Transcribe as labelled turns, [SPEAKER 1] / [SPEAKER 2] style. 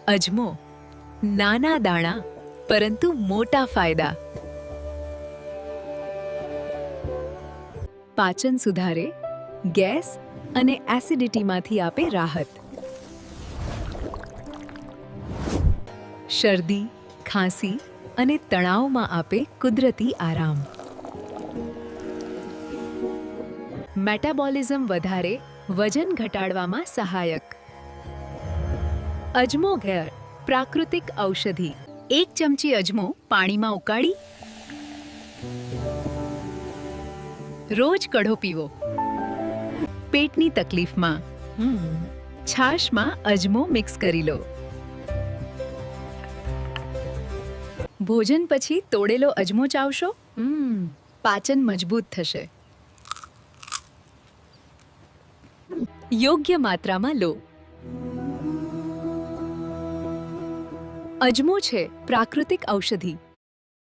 [SPEAKER 1] અજમો, નાના દાણા પરંતુ મોટા ફાયદા. પાચન સુધારે, ગેસ અને એસિડિટીમાંથી આપે રાહત. શરદી, ખાંસી અને તણાવમાં આપે કુદરતી આરામ. મેટાબોલિઝમ વધારે, વજન ઘટાડવામાં સહાયક. અજમો ઘેર પ્રાકૃતિક ઔષધિ. 1 ચમચી અજમો પાણીમાં ઉકાળી રોજ કઢો પીવો. પેટની તકલીફમાં છાશમાં અજમો મિક્સ કરી લો. ભોજન પછી તોડેલો અજમો ચાવશો, પાચન મજબૂત થશે. યોગ્ય માત્રામાં લો. અજમો છે પ્રાકૃતિક ઔષધિ.